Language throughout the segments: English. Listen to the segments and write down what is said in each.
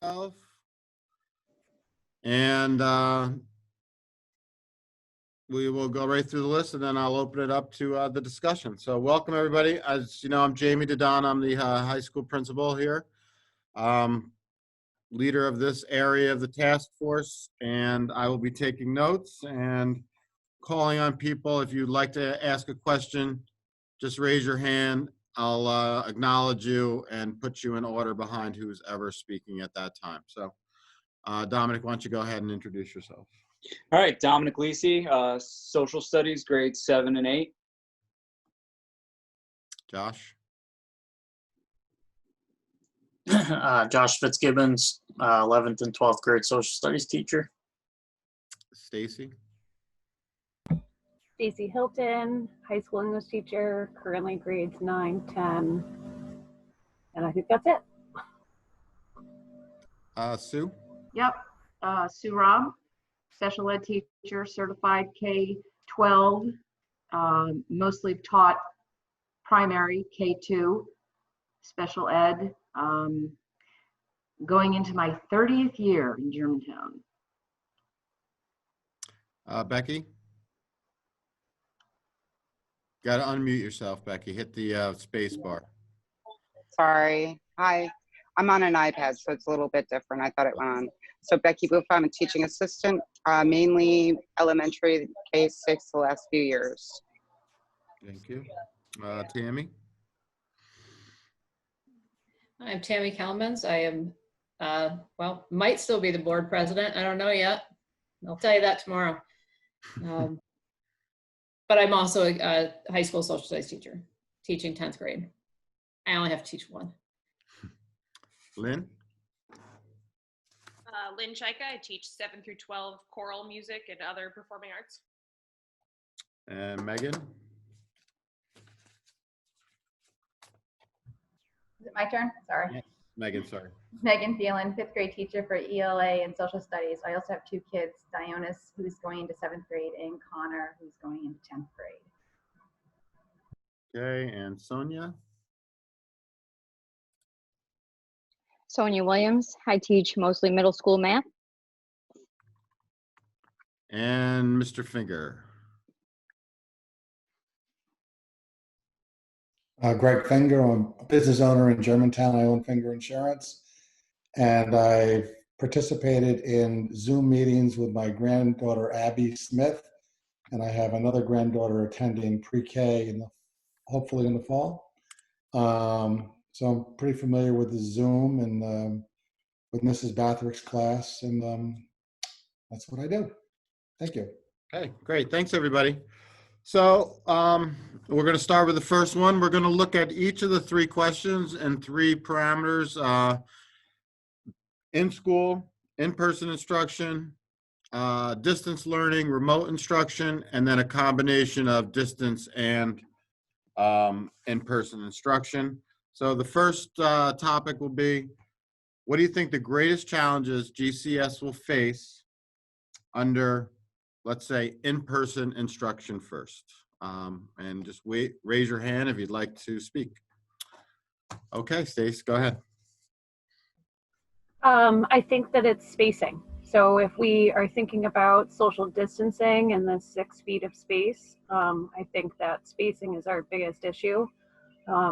yourself. And we will go right through the list, and then I'll open it up to the discussion. So welcome, everybody. As you know, I'm Jamie Dedon. I'm the high school principal here, leader of this area of the task force, and I will be taking notes and calling on people. If you'd like to ask a question, just raise your hand. I'll acknowledge you and put you in order behind who's ever speaking at that time. So Dominic, why don't you go ahead and introduce yourself? All right, Dominic Lisi, social studies, grades 7 and 8. Josh? Josh Fitzgibbons, 11th and 12th grade social studies teacher. Stacy? Stacy Hilton, high school English teacher, currently grades 9, 10, and I think that's it. Sue? Yep, Sue Robb, special ed teacher, certified K-12, mostly taught primary K-2, special ed, going into my 30th year in Germantown. Becky? Got to unmute yourself, Becky. Hit the space bar. Sorry. Hi. I'm on an iPad, so it's a little bit different. I thought it went on. So Becky Booth, I'm a teaching assistant, mainly elementary K-6 the last few years. Thank you. Tammy? I'm Tammy Kalmans. I am, well, might still be the board president. I don't know yet. I'll tell you that tomorrow. But I'm also a high school social studies teacher, teaching 10th grade. I only have to teach one. Lynn? Lynn Chaika, I teach 7 through 12 choral music and other performing arts. And Megan? Is it my turn? Sorry. Yes. Megan, sorry. Megan Thielen, 5th grade teacher for ELA and social studies. I also have 2 kids, Dionis, who's going into 7th grade, and Connor, who's going into 10th grade. Okay, and Sonia? Sonia Williams, I teach mostly middle school math. And Mr. Finger? Greg Finger, I'm a business owner in Germantown. I own Finger Insurance. And I've participated in Zoom meetings with my granddaughter, Abby Smith. And I have another granddaughter attending pre-K hopefully in the fall. So I'm pretty familiar with the Zoom and with Mrs. Bathrick's class. And that's what I do. Thank you. Okay, great. Thanks, everybody. So we're going to start with the first one. We're going to look at each of the 3 questions and 3 parameters. In school, in-person instruction, distance learning, remote instruction, and then a combination of distance and in-person instruction. So the first topic will be, what do you think the greatest challenges GCS will face under, let's say, in-person instruction first? And just raise your hand if you'd like to speak. Okay, Stace, go ahead. I think that it's spacing. So if we are thinking about social distancing and the 6 feet of space, I think that spacing is our biggest issue.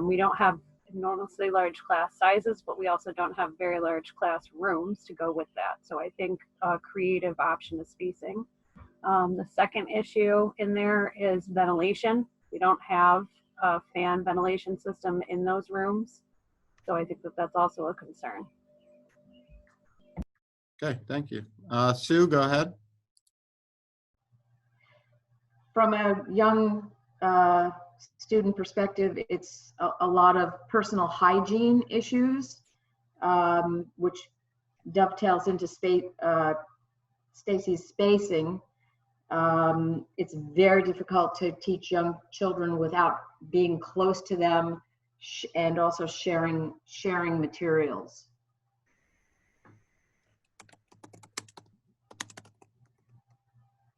We don't have enormously large class sizes, but we also don't have very large classrooms to go with that. So I think a creative option is spacing. The second issue in there is ventilation. We don't have a fan ventilation system in those rooms. So I think that that's also a concern. Okay, thank you. Sue, go ahead. From a young student perspective, it's a lot of personal hygiene issues, which dovetails into Stacy's spacing. It's very difficult to teach young children without being close to them and also sharing materials.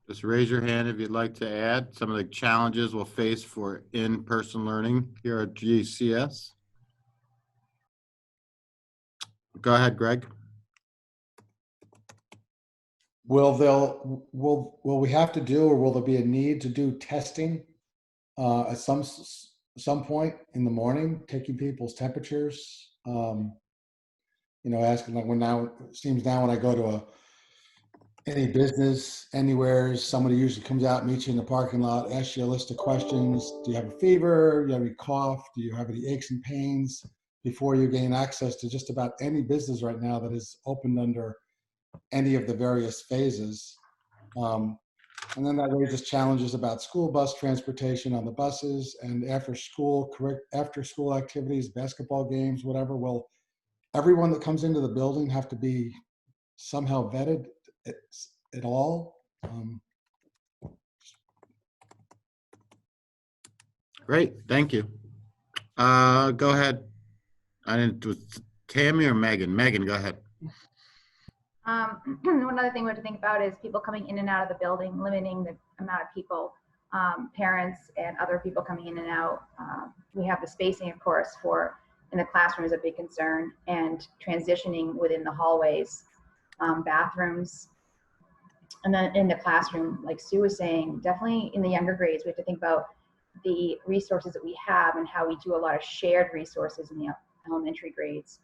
Just raise your hand if you'd like to add some of the challenges we'll face for in-person learning here at GCS. Go ahead, Greg. will we have to do, or will there be a need to do testing at some point in the morning, taking people's temperatures? Asking, like, it seems now when I go to any business anywhere, somebody usually comes out, meets you in the parking lot, asks you a list of questions. Do you have a fever? Do you have any cough? Do you have any aches and pains? Before you gain access to just about any business right now that is opened under any of the various phases. And then that raises challenges about school bus transportation on the buses and after school activities, basketball games, whatever. Will everyone that comes into the building have to be somehow vetted at all? Great, thank you. Go ahead. Was Tammy or Megan? Megan, go ahead. One other thing we have to think about is people coming in and out of the building, limiting the amount of people, parents and other people coming in and out. We have the spacing, of course, in the classroom is a big concern, and transitioning within the hallways, bathrooms. And then in the classroom, like Sue was saying, definitely in the younger grades, we have to think about the resources that we have and how we do a lot of shared resources in the elementary grades.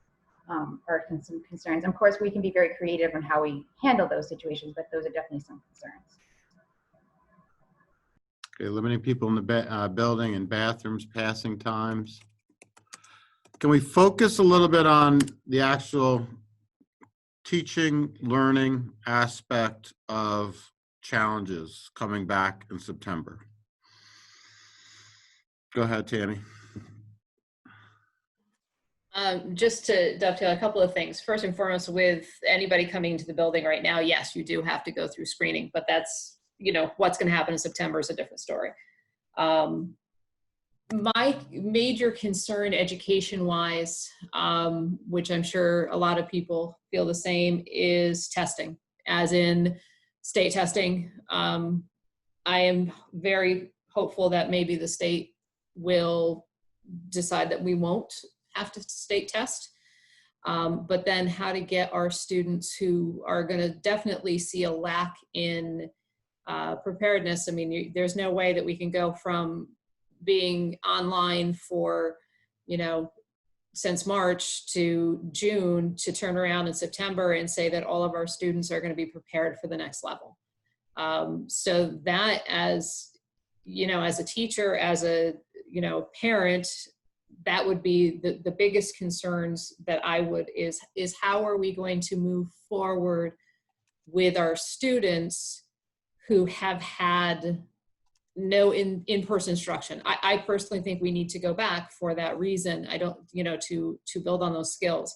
Are some concerns. And of course, we can be very creative in how we handle those situations, but those are definitely some concerns. Okay, limiting people in the building and bathrooms, passing times. Can we focus a little bit on the actual teaching, learning aspect of challenges coming back in September? Go ahead, Tammy. Just to dovetail a couple of things. First and foremost, with anybody coming into the building right now, yes, you do have to go through screening, but that's, what's going to happen in September is a different story. My major concern education-wise, which I'm sure a lot of people feel the same, is testing, as in state testing. I am very hopeful that maybe the state will decide that we won't have to state test, but then how to get our students who are going to definitely see a lack in preparedness. I mean, there's no way that we can go from being online for, since March to June to turn around in September and say that all of our students are going to be prepared for the next level. So that, as a teacher, as a parent, that would be the biggest concerns that I would is how are we going to move forward with our students who have had no in-person instruction. I personally think we need to go back for that reason. I don't, to build on those skills.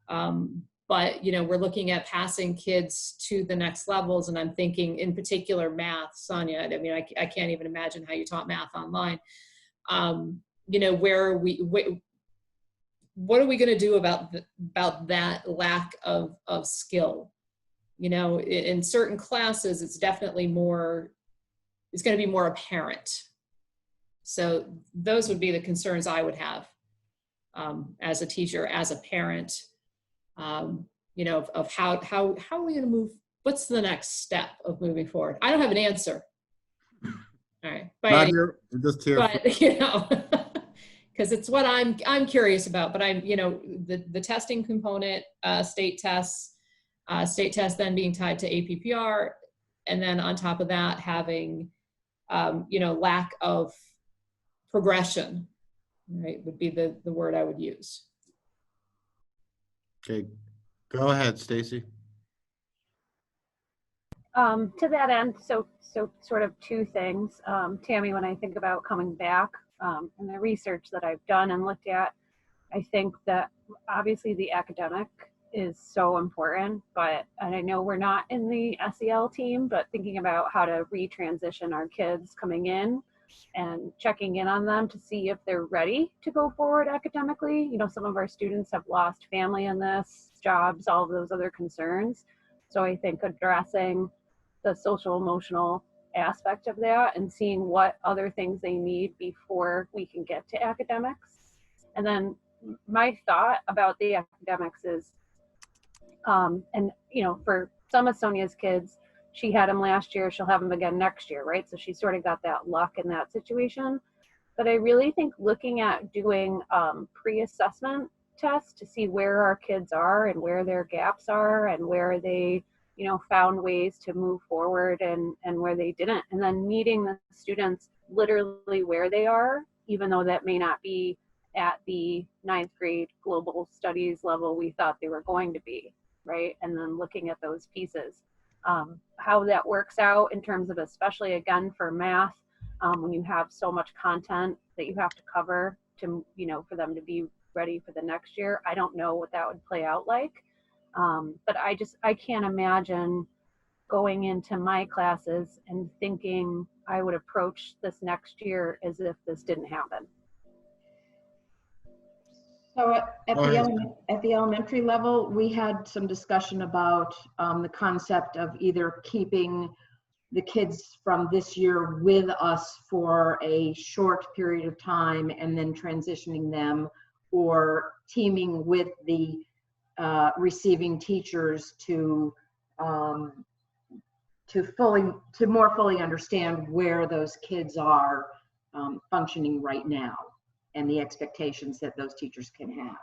But, we're looking at passing kids to the next levels. And I'm thinking in particular math, Sonia. I mean, I can't even imagine how you taught math online. Where what are we going to do about that lack of skill? In certain classes, it's definitely it's going to be more apparent. So those would be the concerns I would have as a teacher, as a parent, of how are we going to move? What's the next step of moving forward? I don't have an answer. All right. Not here, just here. But, because it's what I'm curious about, but the testing component, state tests then being tied to APPR, and then on top of that having, lack of progression, right, would be the word I would use. Okay, go ahead, Stacy. To that end, so sort of two things. Tammy, when I think about coming back, and the research that I've done and looked at, I think that obviously the academic is so important, and I know we're not in the SEL team, but thinking about how to retransition our kids coming in and checking in on them to see if they're ready to go forward academically. Some of our students have lost family in this, jobs, all of those other concerns. So I think addressing the social emotional aspect of that and seeing what other things they need before we can get to academics. And then my thought about the academics is, for some of Sonia's kids, she had them last year, she'll have them again next year, right? So she sort of got that luck in that situation. But I really think looking at doing pre-assessment tests to see where our kids are and where their gaps are and where they, you know, found ways to move forward and where they didn't. And then meeting the students literally where they are, even though that may not be at the 9th grade global studies level we thought they were going to be, right? And then looking at those pieces. How that works out in terms of, especially again for math, when you have so much content that you have to cover to, you know, for them to be ready for the next year. I don't know what that would play out like. But I can't imagine going into my classes and thinking I would approach this next year as if this didn't happen. So at the elementary level, we had some discussion about the concept of either keeping the kids from this year with us for a short period of time and then transitioning them, or teaming with the receiving teachers to more fully understand where those kids are functioning right now and the expectations that those teachers can have.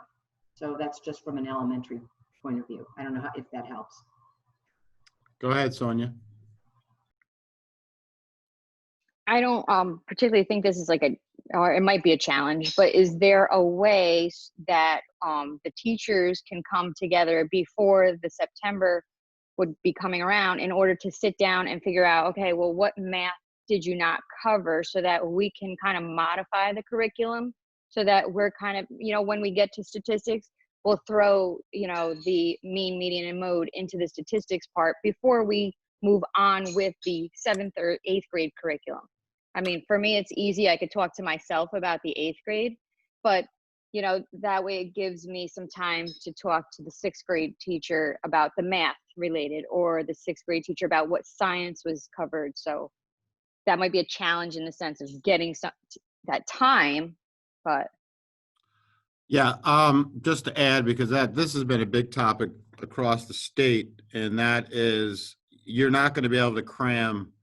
So that's just from an elementary point of view. I don't know if that helps. Go ahead, Sonia. I don't particularly think this is like or it might be a challenge, but is there a way that the teachers can come together before the September would be coming around in order to sit down and figure out, okay, well, what math did you not cover, so that we can kind of modify the curriculum so that we're kind of, you know, when we get to statistics, we'll throw, you know, the mean, median, and mode into the statistics part before we move on with the 7th or 8th grade curriculum. I mean, for me, it's easy. I could talk to myself about the 8th grade, but, you know, that way it gives me some time to talk to the 6th grade teacher about the math related, or the 6th grade teacher about what science was covered. So that might be a challenge in the sense of getting that time, but. Yeah, just to add, because this has been a big topic across the state, and that is, you're not going to be able to cram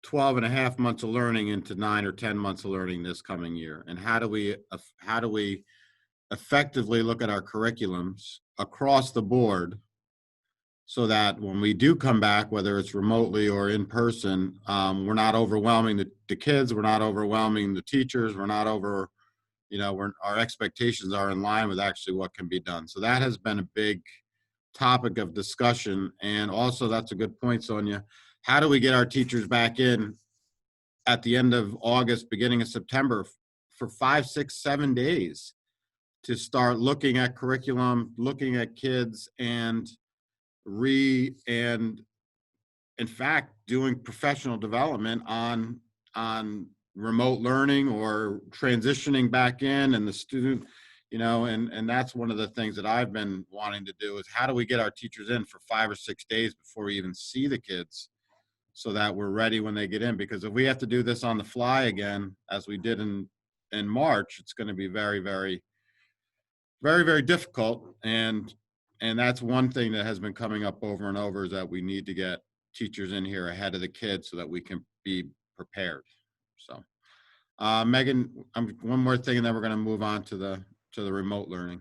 12 and a half months of learning into 9 or 10 months of learning this coming year. And how do we effectively look at our curriculums across the board so that when we do come back, whether it's remotely or in person, we're not overwhelming the kids, we're not overwhelming the teachers, we're not our expectations are in line with actually what can be done. So that has been a big topic of discussion. And also, that's a good point, Sonia. How do we get our teachers back in at the end of August, beginning of September, for 5, 6, 7 days to start looking at curriculum, looking at kids, and in fact, doing professional development on remote learning or transitioning back in, and the student, and that's one of the things that I've been wanting to do, is how do we get our teachers in for 5 or 6 days before we even see the kids, so that we're ready when they get in? Because if we have to do this on the fly again, as we did in March, it's going to be very, very, very, very difficult. And that's one thing that has been coming up over and over, is that we need to get teachers in here ahead of the kids so that we can be prepared. So, Megan, one more thing, and then we're going to move on to the remote learning.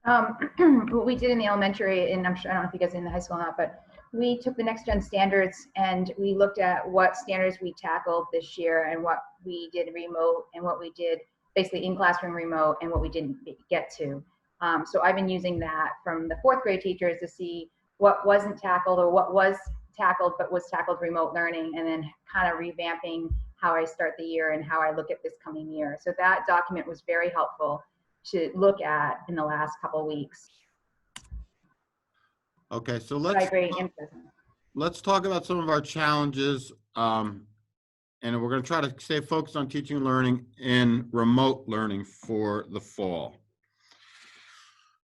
What we did in the elementary, and I don't know if you guys are in the high school or not, but we took the next gen standards and we looked at what standards we tackled this year and what we did remote and what we did basically in classroom remote and what we didn't get to. So I've been using that from the 4th grade teachers to see what wasn't tackled or what was tackled but was tackled remote learning, and then kind of revamping how I start the year and how I look at this coming year. So that document was very helpful to look at in the last couple of weeks. Okay, so let's talk about some of our challenges, and we're going to try to stay focused on teaching and learning in remote learning for the fall.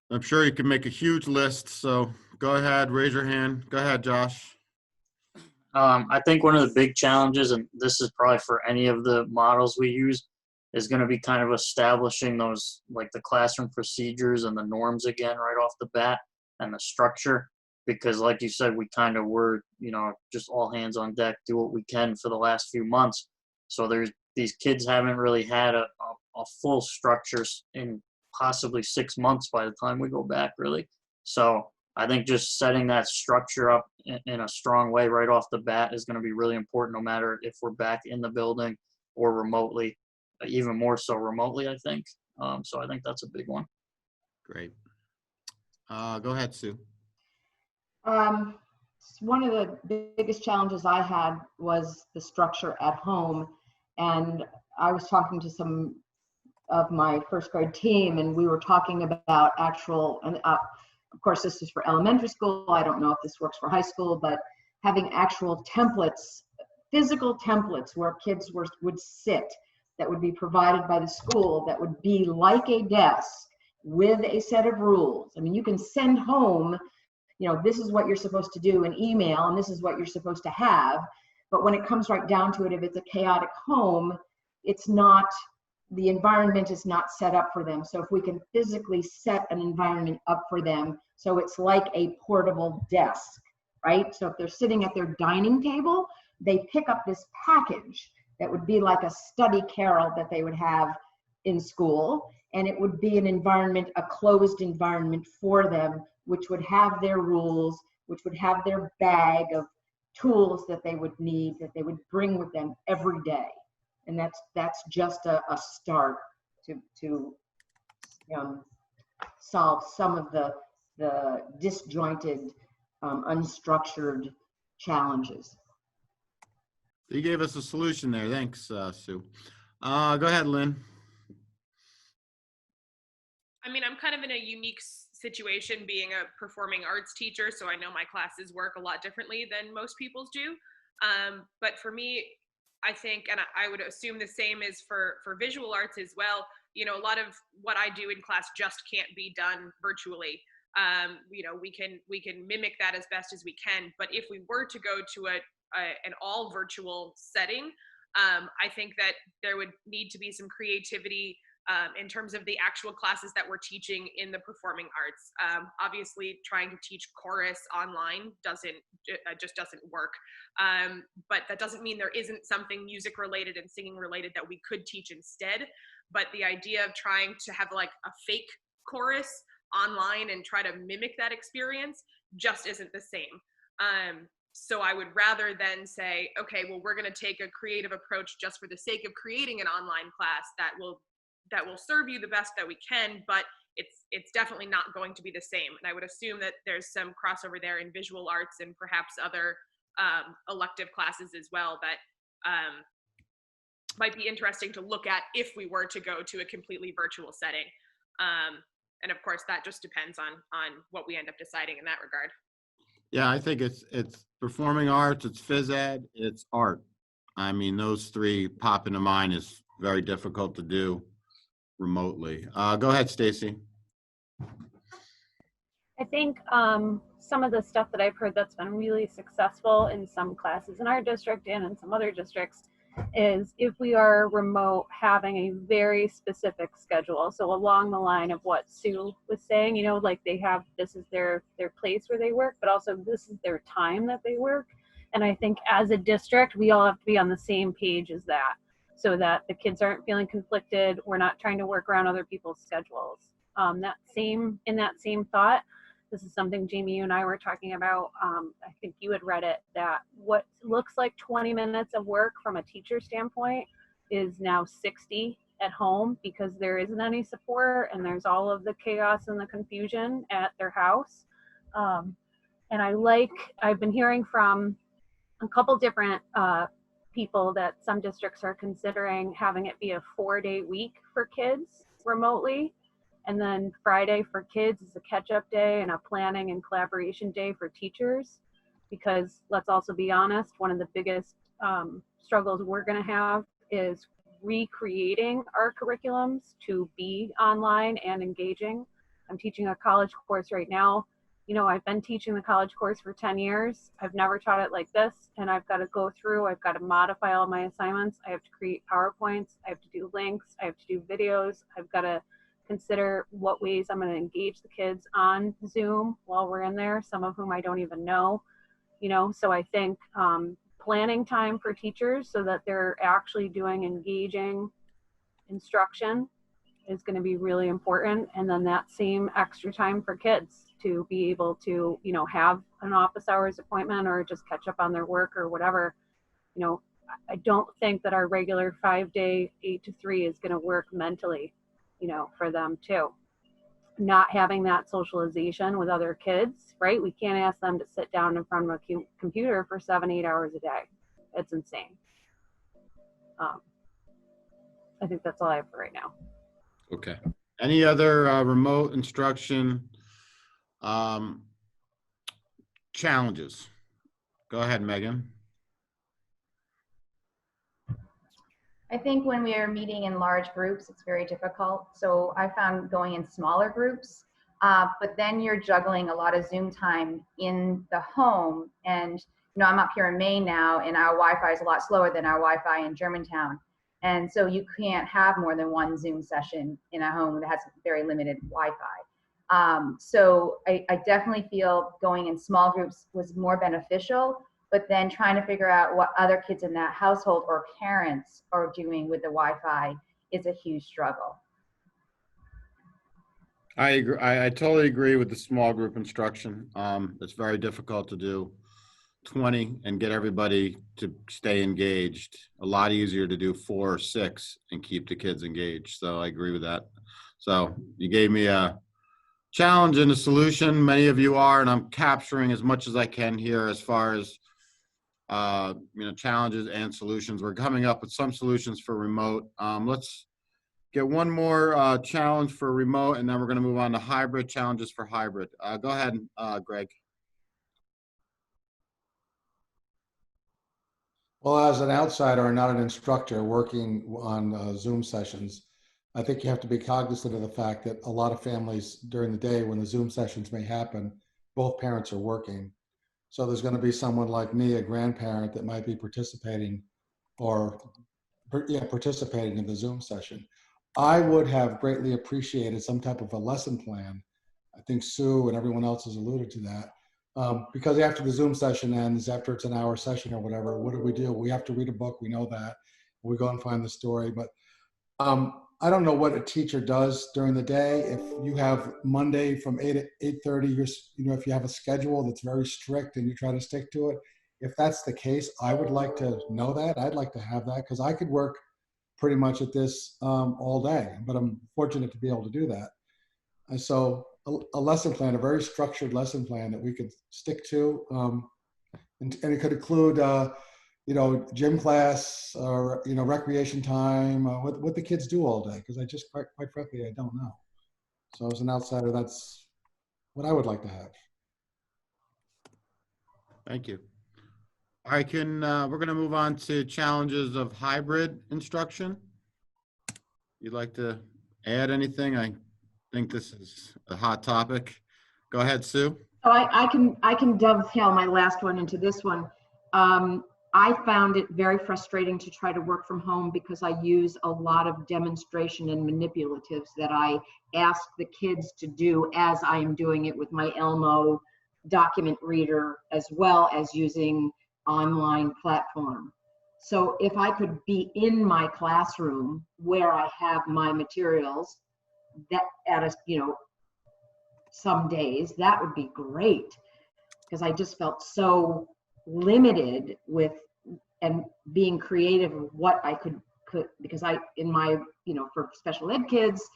I'm sure you can make a huge list, so go ahead, raise your hand. Go ahead, Josh. I think one of the big challenges, and this is probably for any of the models we use, is going to be kind of establishing those, like the classroom procedures and the norms again right off the bat, and the structure. because like you said, we kind of were, just all hands on deck, do what we can for the last few months. So these kids haven't really had a full structure in possibly 6 months by the time we go back, really. So I think just setting that structure up in a strong way right off the bat is going to be really important, no matter if we're back in the building or remotely, even more so remotely, I think. So I think that's a big one. Great. Go ahead, Sue. One of the biggest challenges I had was the structure at home. And I was talking to some of my first grade team, and we were talking about of course, this is for elementary school. I don't know if this works for high school, but having actual templates, physical templates where kids would sit, that would be provided by the school, that would be like a desk with a set of rules. I mean, you can send home, this is what you're supposed to do in email, and this is what you're supposed to have. But when it comes right down to it, if it's a chaotic home, the environment is not set up for them. So if we can physically set an environment up for them, so it's like a portable desk, right? So if they're sitting at their dining table, they pick up this package that would be like a study carrel that they would have in school. And it would be an environment, a closed environment for them, which would have their rules, which would have their bag of tools that they would need, that they would bring with them every day. And that's just a start to solve some of the disjointed, unstructured challenges. You gave us a solution there. Thanks, Sue. Go ahead, Lynn. I mean, I'm kind of in a unique situation being a performing arts teacher, so I know my classes work a lot differently than most people's do. But for me, I think, and I would assume the same is for visual arts as well, a lot of what I do in class just can't be done virtually. We can mimic that as best as we can, but if we were to go to an all virtual setting, I think that there would need to be some creativity in terms of the actual classes that we're teaching in the performing arts. Obviously, trying to teach chorus online just doesn't work. But that doesn't mean there isn't something music related and singing related that we could teach instead. But the idea of trying to have like a fake chorus online and try to mimic that experience just isn't the same. So I would rather than say, okay, well, we're going to take a creative approach just for the sake of creating an online class that will serve you the best that we can, but it's definitely not going to be the same. And I would assume that there's some crossover there in visual arts and perhaps other elective classes as well that might be interesting to look at if we were to go to a completely virtual setting. And of course, that just depends on what we end up deciding in that regard. Yeah, I think it's performing arts, it's phys ed, it's art. I mean, those three pop into mind is very difficult to do remotely. Go ahead, Stacy. I think some of the stuff that I've heard that's been really successful in some classes in our district and in some other districts is if we are remote, having a very specific schedule. So along the line of what Sue was saying, like they have, this is their place where they work, but also this is their time that they work. And I think as a district, we all have to be on the same page as that, so that the kids aren't feeling conflicted. We're not trying to work around other people's schedules. In that same thought, this is something Jamie, you and I were talking about. I think you had read it, that what looks like 20 minutes of work from a teacher standpoint is now 60 at home because there isn't any support and there's all of the chaos and the confusion at their house. And I've been hearing from a couple different people that some districts are considering having it be a 4-day week for kids remotely. And then Friday for kids is a catch-up day and a planning and collaboration day for teachers. Because let's also be honest, one of the biggest struggles we're going to have is recreating our curriculums to be online and engaging. I'm teaching a college course right now. I've been teaching the college course for 10 years. I've never taught it like this. And I've got to go through, I've got to modify all my assignments. I have to create PowerPoints. I have to do links. I have to do videos. I've got to consider what ways I'm going to engage the kids on Zoom while we're in there, some of whom I don't even know, so I think planning time for teachers so that they're actually doing engaging instruction is going to be really important. And then that same extra time for kids to be able to, have an office hours appointment or just catch up on their work or whatever. I don't think that our regular 5-day 8 to 3 is going to work mentally, for them too. Not having that socialization with other kids, right? We can't ask them to sit down in front of a computer for 7-8 hours a day. It's insane. I think that's all I have for right now. Okay. Any other remote instruction challenges? Go ahead, Megan. I think when we are meeting in large groups, it's very difficult. So I found going in smaller groups, but then you're juggling a lot of Zoom time in the home. And, I'm up here in Maine now, and our Wi-Fi is a lot slower than our Wi-Fi in Germantown. And so you can't have more than one Zoom session in a home that has very limited Wi-Fi. So I definitely feel going in small groups was more beneficial. But then trying to figure out what other kids in that household or parents are doing with the Wi-Fi is a huge struggle. I agree. I totally agree with the small group instruction. It's very difficult to do 20 and get everybody to stay engaged. A lot easier to do 4 or 6 and keep the kids engaged. So I agree with that. So you gave me a challenge and a solution. Many of you are, and I'm capturing as much as I can here as far as challenges and solutions. We're coming up with some solutions for remote. Let's get one more challenge for remote, and then we're going to move on to hybrid challenges for hybrid. Go ahead, Greg. Well, as an outsider and not an instructor working on Zoom sessions, I think you have to be cognizant of the fact that a lot of families during the day when the Zoom sessions may happen, both parents are working. So there's going to be someone like me, a grandparent, that might be participating participating in the Zoom session. I would have greatly appreciated some type of a lesson plan. I think Sue and everyone else has alluded to that. Because after the Zoom session ends, after it's an hour session or whatever, what do? We have to read a book. We know that. We go and find the story. But I don't know what a teacher does during the day. If you have Monday from 8 to 8:30, if you have a schedule that's very strict and you try to stick to it, if that's the case, I would like to know that. I'd like to have that because I could work pretty much at this all day, but I'm fortunate to be able to do that. And so a lesson plan, a very structured lesson plan that we could stick to, and it could include gym class or, recreation time, what the kids do all day. Because I just, quite frankly, I don't know. So as an outsider, that's what I would like to have. Thank you. All right, we're going to move on to challenges of hybrid instruction. You'd like to add anything? I think this is a hot topic. Go ahead, Sue. So I can dovetail my last one into this one. I found it very frustrating to try to work from home because I use a lot of demonstration and manipulatives that I ask the kids to do as I am doing it with my Elmo document reader, as well as using online platform. So if I could be in my classroom where I have my materials, that at some days, that would be great, because I just felt so limited with and being creative of what I could because in my for special ed kids,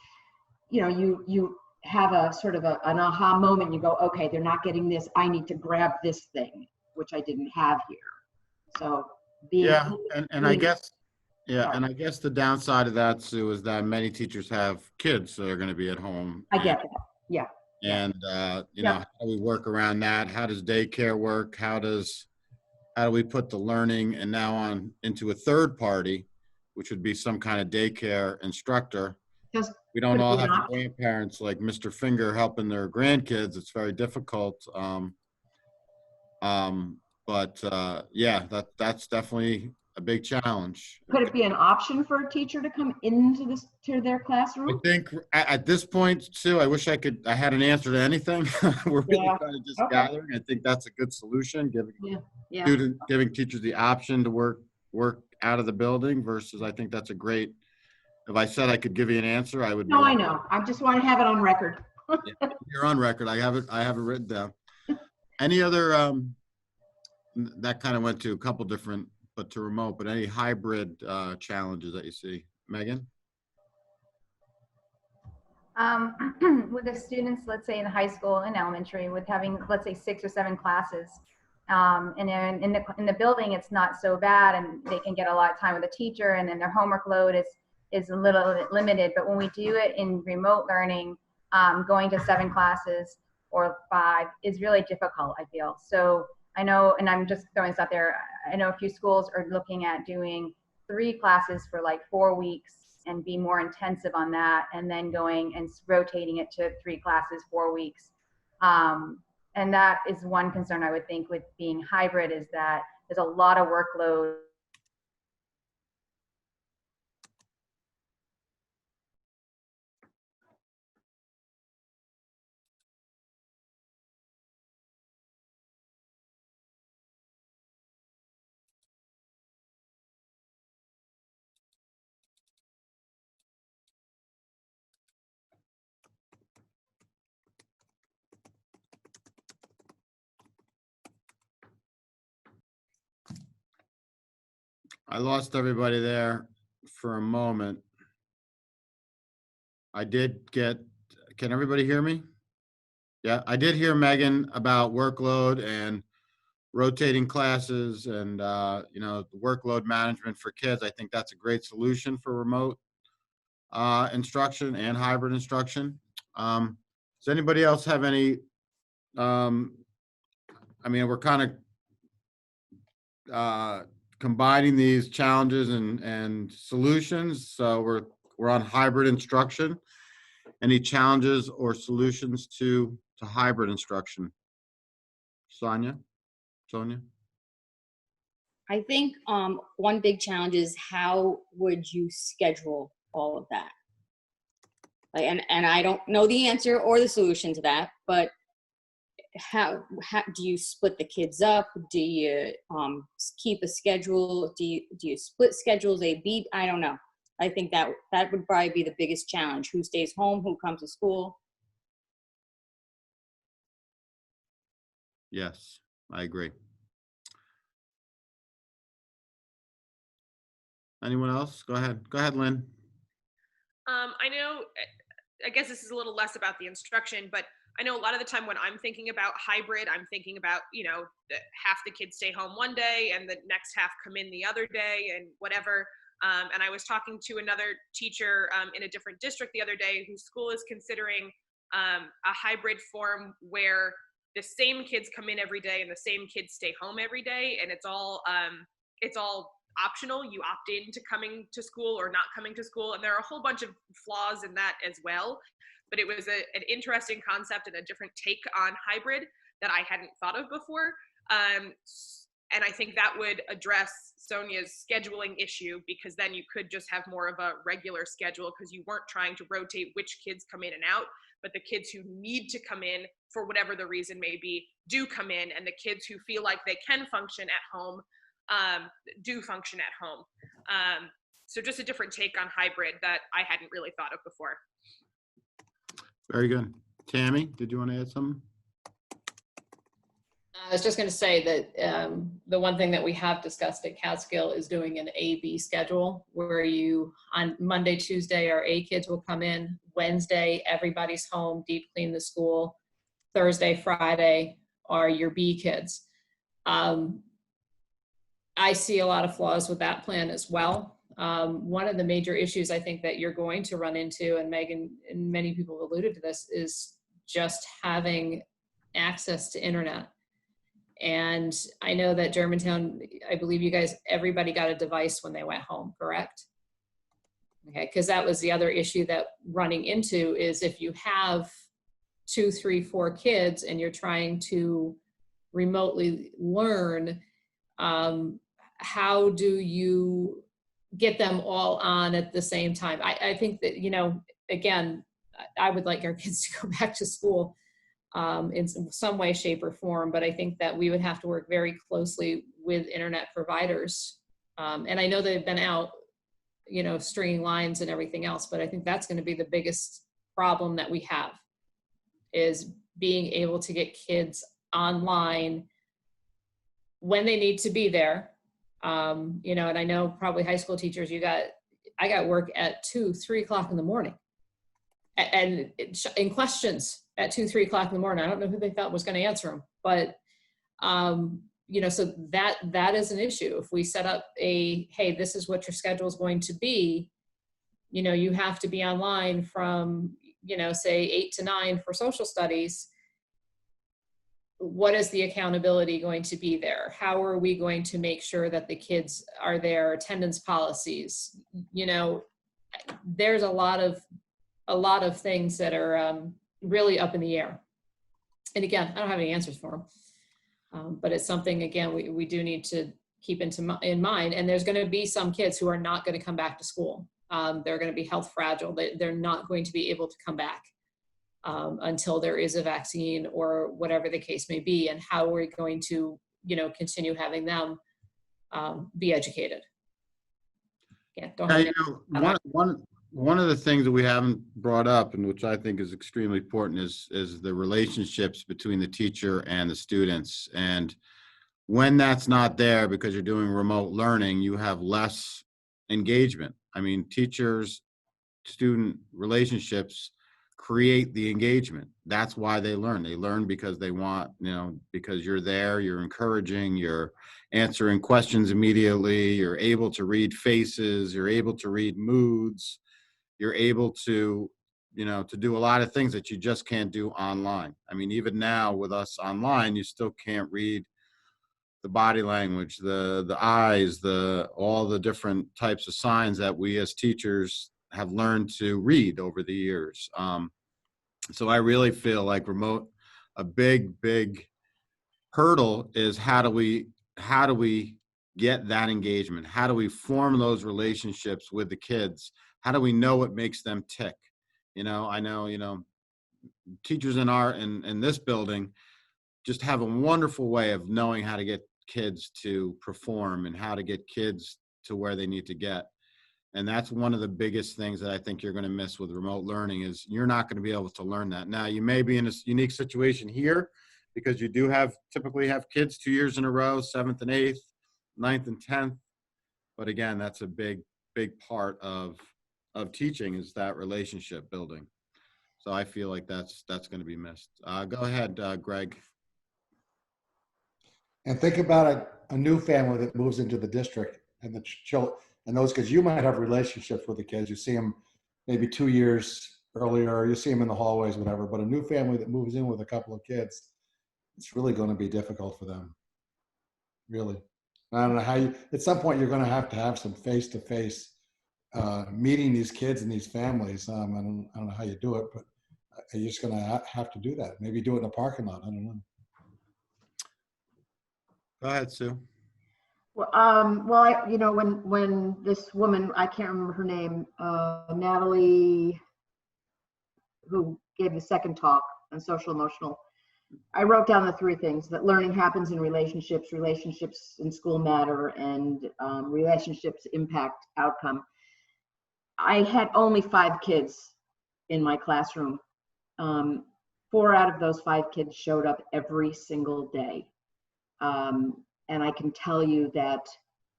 you have a sort of an aha moment. You go, okay, they're not getting this, I need to grab this thing, which I didn't have here. So I guess the downside of that, Sue, is that many teachers have kids that are going to be at home. I get that. Yeah. And how do we work around that? How does daycare work? How do we put the learning and now on into a third party, which would be some kind of daycare instructor? We don't all have grandparents like Mr. Finger helping their grandkids. It's very difficult. That's definitely a big challenge. Could it be an option for a teacher to come into to their I classroom? think at this point, Sue, I wish I had an answer to anything. We're really Yeah. kind of just Okay. gathering. I think that's a good solution, giving Yeah. giving teachers the option to work out of the building versus I think that's a great, if I said I could give you an answer, I would. No, I know. I just want to have it on record. You're on record. I have it written down. Any other, that kind of went to a couple different, but to remote, but any hybrid challenges that you see? Megan? With the students, let's say in high school and elementary, with having, let's say 6 or 7 classes, and then in the building, it's not so bad, and they can get a lot of time with the teacher, and then their homework load is a little bit limited. But when we do it in remote learning, going to 7 classes or 5 is really difficult, I feel. So I know, and I'm just throwing this out there, I know a few schools are looking at doing 3 classes for like 4 weeks and be more intensive on that, and then going and rotating it to 3 classes, 4 weeks. And that is one concern I would think with being hybrid, is that there's a lot of workload. I lost everybody there for a moment. I did get, can everybody hear me? Yeah, I did hear Megan about workload and rotating classes and, workload management for kids. I think that's a great solution for remote instruction and hybrid instruction. Does anybody else have any, we're kind of combining these challenges and solutions. So we're on hybrid instruction. Any challenges or solutions to hybrid instruction? Sonia? I think one big challenge is how would you schedule all of that? Like, and I don't know the answer or the solution to that, but how do you split the kids up? Do you keep a schedule? Do you split schedules A, B? I don't know. I think that would probably be the biggest challenge. Who stays home? Who comes to school? Yes, I agree. Anyone else? Go ahead, Lynn. I know, I guess this is a little less about the instruction, but I know a lot of the time when I'm thinking about hybrid, I'm thinking about, half the kids stay home one day and the next half come in the other day and whatever. And I was talking to another teacher in a different district the other day whose school is considering a hybrid form where the same kids come in every day and the same kids stay home every day, and it's all optional. You opt in to coming to school or not coming to school, and there are a whole bunch of flaws in that as well. But it was an interesting concept and a different take on hybrid that I hadn't thought of before. And I think that would address Sonia's scheduling issue, because then you could just have more of a regular schedule, because you weren't trying to rotate which kids come in and out, but the kids who need to come in for whatever the reason may be do come in, and the kids who feel like they can function at home do function at home. So just a different take on hybrid that I hadn't really thought of before. Very good. Tammy, did you want to add something? I was just going to say that the one thing that we have discussed at Catskill is doing an A-B schedule, where you, on Monday, Tuesday, our A kids will come in. Wednesday, everybody's home, deep clean the school. Thursday, Friday are your B kids. I see a lot of flaws with that plan as well. One of the major issues I think that you're going to run into, and Megan and many people have alluded to this, is just having access to internet. And I know that Germantown, I believe you guys, everybody got a device when they went home, correct? Okay, because that was the other issue that running into is if you have 2, 3, 4 kids and you're trying to remotely learn, how do you get them all on at the same time? I think that, you know, again, I would like our kids to go back to school in some way, shape, or form, but I think that we would have to work very closely with internet providers. And I know they've been out, you know, stringing lines and everything else, but I think that's going to be the biggest problem that we have, is being able to get kids online when they need to be there. You know, and I know probably high school teachers, I got work at 2, 3 o'clock in the morning, and in questions at 2, 3 o'clock in the morning. I don't know who they thought was going to answer them, but you know, so that is an issue. If we set up hey, this is what your schedule is going to be, you know, you have to be online from, you know, say 8 to 9 for social studies. What is the accountability going to be there? How are we going to make sure that the kids are there? Attendance policies, you know, there's a lot of things that are really up in the air. And again, I don't have any answers for them, but it's something, again, we do need to keep in mind. And there's going to be some kids who are not going to come back to school. They're going to be health fragile. They're not going to be able to come back until there is a vaccine or whatever the case may be. And how are we going to, you know, continue having them be educated? Yeah, don't have You know, one of the things that we haven't brought up, and which I think is extremely important, is the relationships between the teacher and the students. And when that's not there, because you're doing remote learning, you have less engagement. I mean, teachers-student relationships create the engagement. That's why they learn. They learn because they want, you know, because you're there, you're encouraging, you're answering questions immediately, you're able to read faces, you're able to read moods, you're able to, you know, to do a lot of things that you just can't do online. I mean, even now with us online, you still can't read the body language, the eyes, all the different types of signs that we as teachers have learned to read over the years. So I really feel like a big hurdle is how do we get that engagement? How do we form those relationships with the kids? How do we know what makes them tick? You know, I know, you know, teachers in this building just have a wonderful way of knowing how to get kids to perform and how to get kids to where they need to get. And that's one of the biggest things that I think you're going to miss with remote learning, is you're not going to be able to learn that. Now, you may be in a unique situation here because you do typically have kids 2 years in a row, 7th and 8th, 9th and 10th. But again, that's a big part of teaching, is that relationship building. So I feel like that's going to be missed. Go ahead, Greg. And think about a new family that moves into the district, and the children, and those kids, you might have relationships with the kids. You see them maybe 2 years earlier, or you see them in the hallways, whatever. But a new family that moves in with a couple of kids, it's really going to be difficult for them. Really. I don't know how at some point you're going to have some face-to-face meeting these kids and these families. I don't know how you do it, but you're just going to have to do that. Maybe do it in a parking lot. I don't know. Go ahead, Sue. Well, you know, when this woman, I can't remember her name, Natalie, who gave the second talk on social emotional, I wrote down the 3 things: that learning happens in relationships, relationships in school matter, and relationships impact outcome. I had only 5 kids in my classroom. 4 out of those 5 kids showed up every single day. And I can tell you that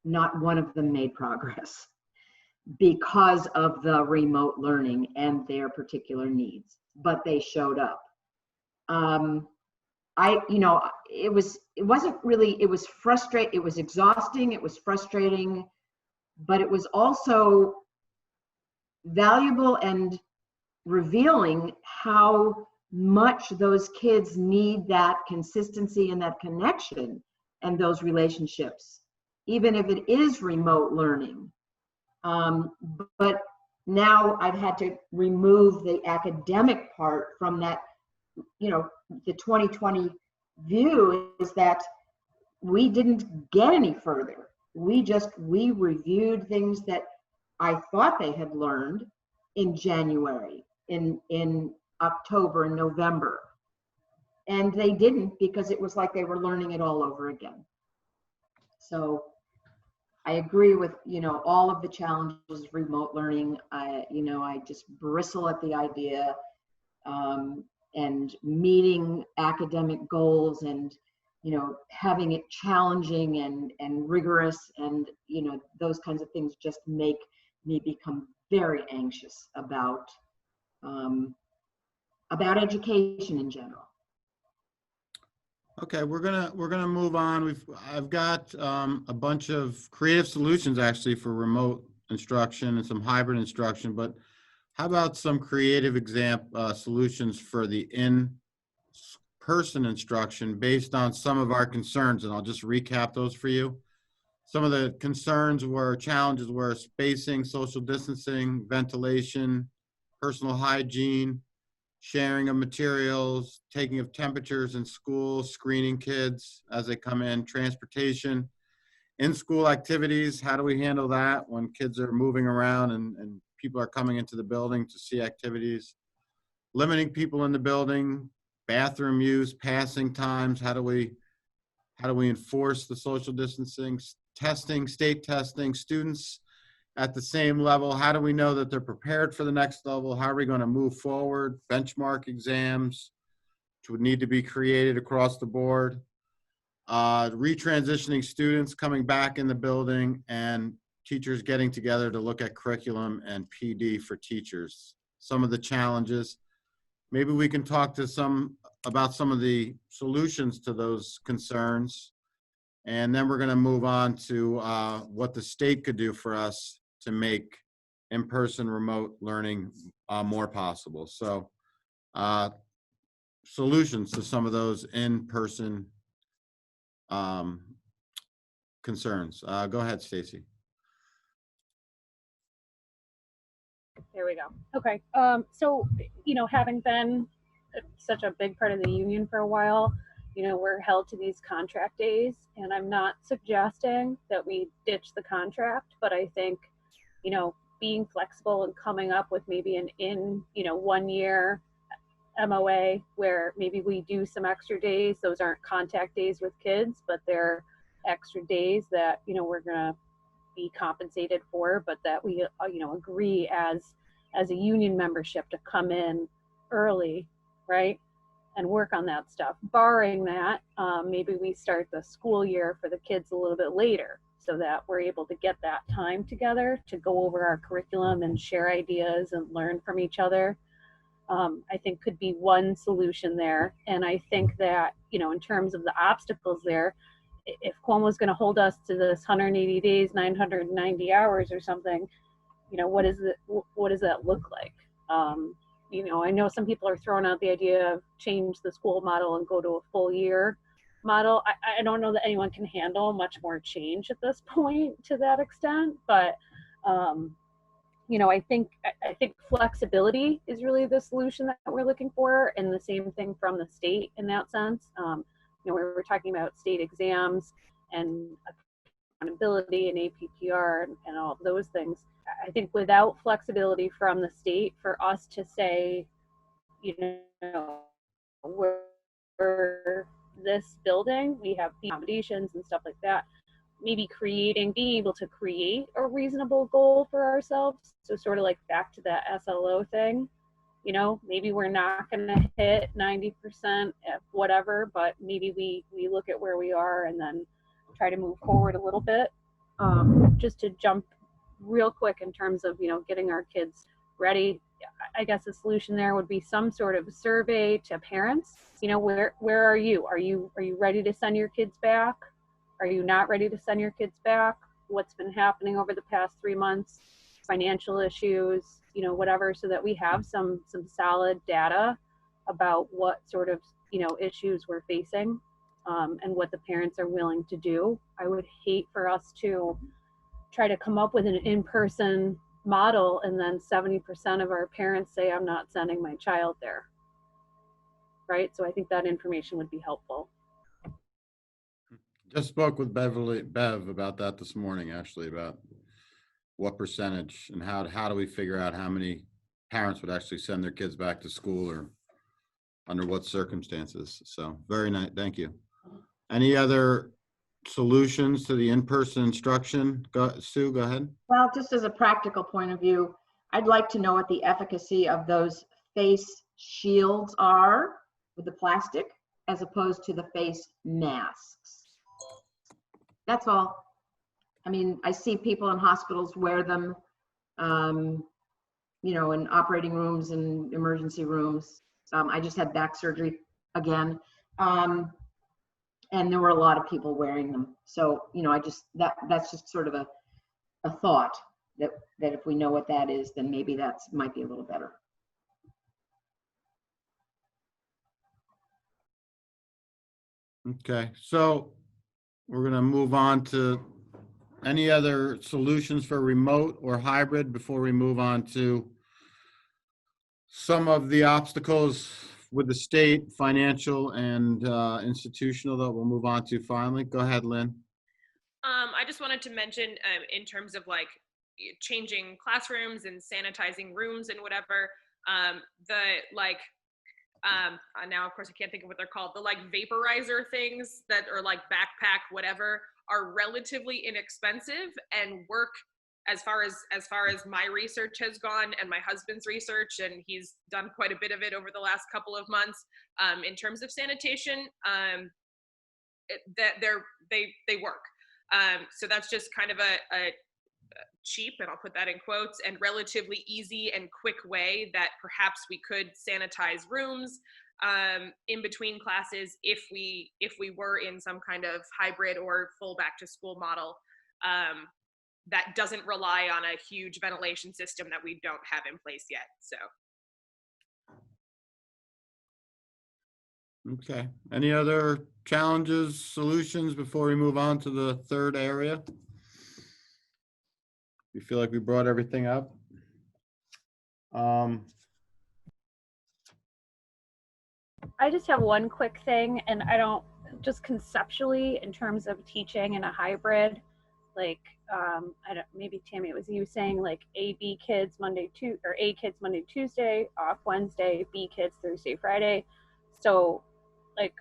not one of them made progress because of the remote learning and their particular needs, but they showed up. You know, it wasn't really, it was frustrating, it was exhausting, it was frustrating, but it was also valuable and revealing how much those kids need that consistency and that connection and those relationships, even if it is remote learning. But now I've had to remove the academic part from that. You know, the 2020 view is that we didn't get any further. we reviewed things that I thought they had learned in January, in October and November. And they didn't, because it was like they were learning it all over again. So I agree with, all of the challenges of remote learning. I just bristle at the idea, and meeting academic goals, and, having it challenging and rigorous, and, those kinds of things just make me become very anxious about education in general. Okay, we're gonna move on. I've got a bunch of creative solutions actually for remote instruction and some hybrid instruction, but how about some creative solutions for the in-person instruction based on some of our concerns, and I'll just recap those for you. Some of the challenges were spacing, social distancing, ventilation, personal hygiene, sharing of materials, taking of temperatures in school, screening kids as they come in, transportation, in-school activities. How do we handle that when kids are moving around and people are coming into the building to see activities? Limiting people in the building, bathroom use, passing times. How do we enforce the social distancing? Testing, state testing, students at the same level. How do we know that they're prepared for the next level? How are we going to move forward? Benchmark exams, which would need to be created across the board. Retransitioning students coming back in the building, and teachers getting together to look at curriculum and PD for teachers. Some of the challenges. Maybe we can talk about some of the solutions to those concerns. And then we're going to move on to what the state could do for us to make in-person remote learning more possible. So solutions to some of those in-person concerns. Go ahead, Stacy. There we go. Okay. So, having been such a big part of the union for a while, we're held to these contract days, and I'm not suggesting that we ditch the contract, but I think, being flexible and coming up with maybe an 1 year MOA where maybe we do some extra days. Those aren't contact days with kids, but they're extra days that, we're going to be compensated for, but that we, agree as a union membership to come in early, right? And work on that stuff. Barring that, maybe we start the school year for the kids a little bit later so that we're able to get that time together to go over our curriculum and share ideas and learn from each other. I think could be one solution there. And I think that, in terms of the obstacles there, if Cuomo's going to hold us to this 180 days, 990 hours or something, what does that look like? I know some people are throwing out the idea of change the school model and go to a full year model. I don't know that anyone can handle much more change at this point to that extent, but I think flexibility is really the solution that we're looking for, and the same thing from the state in that sense. We were talking about state exams and accountability and APPR and all of those things. I think without flexibility from the state for us to say, we're this building, we have accommodations and stuff like that, maybe being able to create a reasonable goal for ourselves. So sort of like back to that SLO thing, maybe we're not going to hit 90% at whatever, but maybe we look at where we are and then try to move forward a little bit. Just to jump real quick in terms of, getting our kids ready, I guess the solution there would be some sort of survey to parents. Where are you? Are you ready to send your kids back? Are you not ready to send your kids back? What's been happening over the past 3 months? Financial issues, whatever, so that we have some solid data about what sort of, issues we're facing, and what the parents are willing to do. I would hate for us to try to come up with an in-person model and then 70% of our parents say, I'm not sending my child there. Right? So I think that information would be helpful. Just spoke with Bev about that this morning, actually, about what percentage and how do we figure out how many parents would actually send their kids back to school or under what circumstances. So very nice. Thank you. Any other solutions to the in-person instruction? Sue, go ahead. Well, just as a practical point of view, I'd like to know what the efficacy of those face shields are with the plastic as opposed to the face masks. That's all. I mean, I see people in hospitals wear them, you know, in operating rooms and emergency rooms. I just had back surgery again. And there were a lot of people wearing them. So, you know, that's just sort of a thought that if we know what that is, then maybe that's might be a little better. Okay, so we're going to move on to any other solutions for remote or hybrid before we move on to some of the obstacles with the state, financial and institutional that we'll move on to finally. Go ahead, Lynn. I just wanted to mention in terms of like changing classrooms and sanitizing rooms and whatever, now of course I can't think of what they're called, the like vaporizer things that are like backpack whatever are relatively inexpensive and work as far as my research has gone and my husband's research, and he's done quite a bit of it over the last couple of months in terms of sanitation, they work. So that's just kind of a cheap, and I'll put that in quotes, and relatively easy and quick way that perhaps we could sanitize rooms in between classes if we were in some kind of hybrid or full back to school model that doesn't rely on a huge ventilation system that we don't have in place yet. So. Okay. Any other challenges, solutions before we move on to the third area? We feel like we brought everything up. I just have one quick thing, and I don't, just conceptually in terms of teaching in a hybrid, like, I don't, maybe Tammy, it was you saying like A kids Monday, Tuesday, off Wednesday, B kids Thursday, Friday. So like,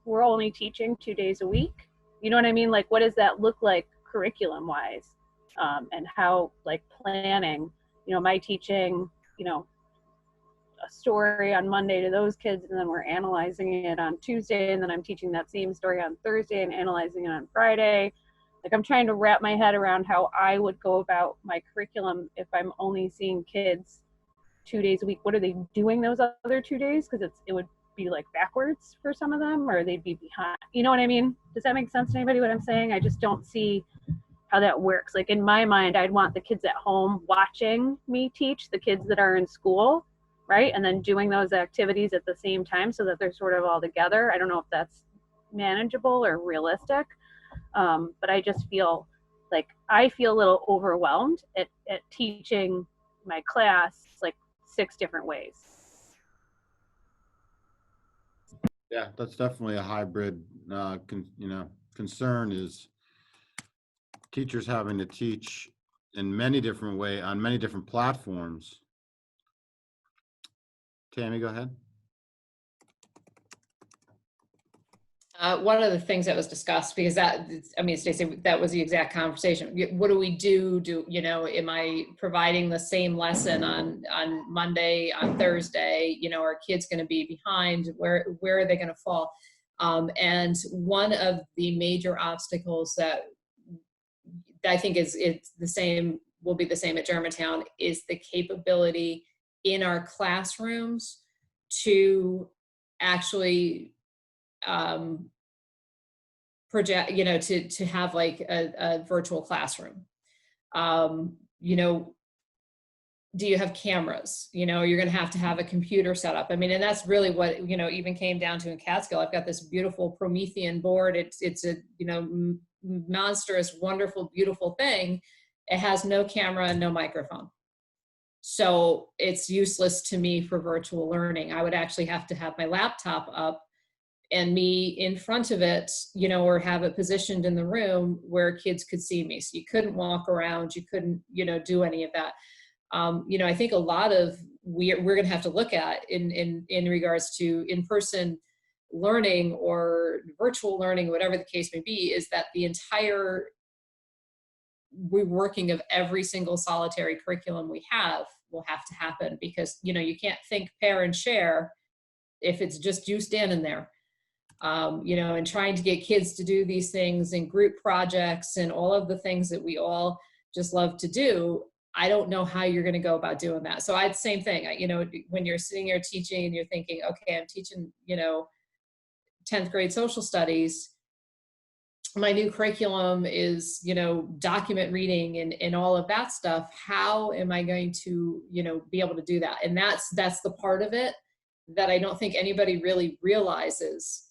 we're only teaching 2 days a week. You know what I mean? Like, what does that look like curriculum wise? And how, like, planning, you know, am I teaching, you know, a story on Monday to those kids, and then we're analyzing it on Tuesday, and then I'm teaching that same story on Thursday and analyzing it on Friday. Like, I'm trying to wrap my head around how I would go about my curriculum if I'm only seeing kids 2 days a week. What are they doing those other 2 days? Because it would be like backwards for some of them, or they'd be behind. You know what I mean? Does that make sense to anybody what I'm saying? I just don't see how that works. Like, in my mind, I'd want the kids at home watching me teach the kids that are in school, right? And then doing those activities at the same time so that they're sort of all together. I don't know if that's manageable or realistic, but I just feel like I feel a little overwhelmed at teaching my class like 6 different ways. Yeah, that's definitely a hybrid, concern is teachers having to teach in many different ways on many different platforms. Tammy, go ahead. One of the things that was discussed, because Stacey, that was the exact conversation. What do we do? Am I providing the same lesson on Monday, on Thursday? Are kids going to be behind? Where are they going to fall? And one of the major obstacles that I think will be the same at Germantown is the capability in our classrooms to actually project, to have like a virtual classroom. Do you have cameras? You're going to have a computer set up. And that's really what, even came down to in Catskill. I've got this beautiful Promethean board. It's a, monstrous, wonderful, beautiful thing. It has no camera and no microphone. So it's useless to me for virtual learning. I would actually have to have my laptop up and me in front of it, you know, or have it positioned in the room where kids could see me. So you couldn't walk around, you couldn't, you know, do any of that. You know, I think a lot of we're going to have to look at in regards to in-person learning or virtual learning, whatever the case may be, is that the entire reworking of every single solitary curriculum we have will have to happen, because, you know, you can't think, pair, and share if it's just you standing there. You know, and trying to get kids to do these things in group projects and all of the things that we all just love to do. I don't know how you're going to go about doing that. So I'd same thing, you know, when you're sitting here teaching and you're thinking, okay, I'm teaching, you know, 10th grade social studies. My new curriculum is, you know, document reading and all of that stuff. How am I going to, you know, be able to do that? And that's the part of it that I don't think anybody really realizes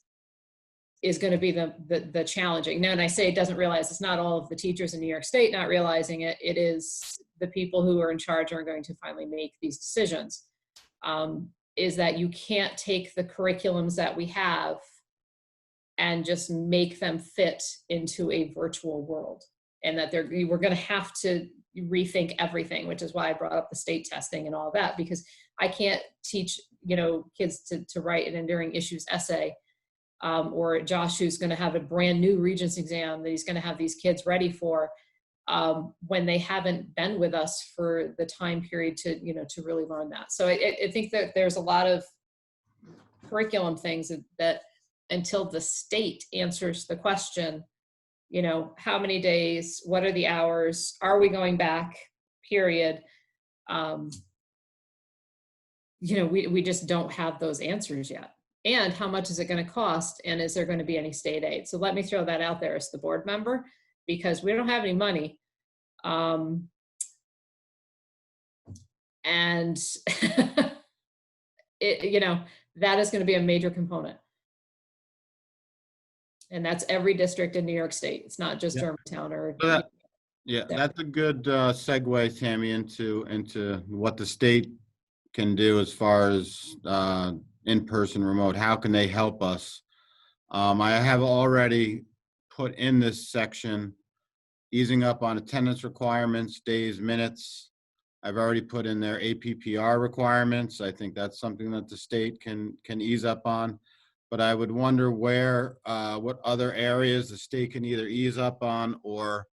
is going to be the challenging. Now, and I say it doesn't realize, it's not all of the teachers in New York State not realizing it. It is the people who are in charge are going to finally make these decisions. Is that you can't take the curriculums that we have and just make them fit into a virtual world, and that we're going to have to rethink everything, which is why I brought up the state testing and all of that, because I can't teach, you know, kids to write an enduring issues essay, or Josh, who's going to have a brand new Regents exam that he's going to have these kids ready for, when they haven't been with us for the time period to, you know, to really learn that. So I think that there's a lot of curriculum things that until the state answers the question, you know, how many days, what are the hours, are we going back, period. You know, we just don't have those answers yet. And how much is it going to cost? And is there going to be any state aid? So let me throw that out there as the board member, because we don't have any money. And you know, that is going to be a major component. And that's every district in New York State. It's not just Germantown or. Yeah, that's a good segue, Tammy, into what the state can do as far as in-person remote. How can they help us? I have already put in this section easing up on attendance requirements, days, minutes. I've already put in there APPR requirements. I think that's something that the state can ease up on. But I would wonder what other areas the state can either ease up on or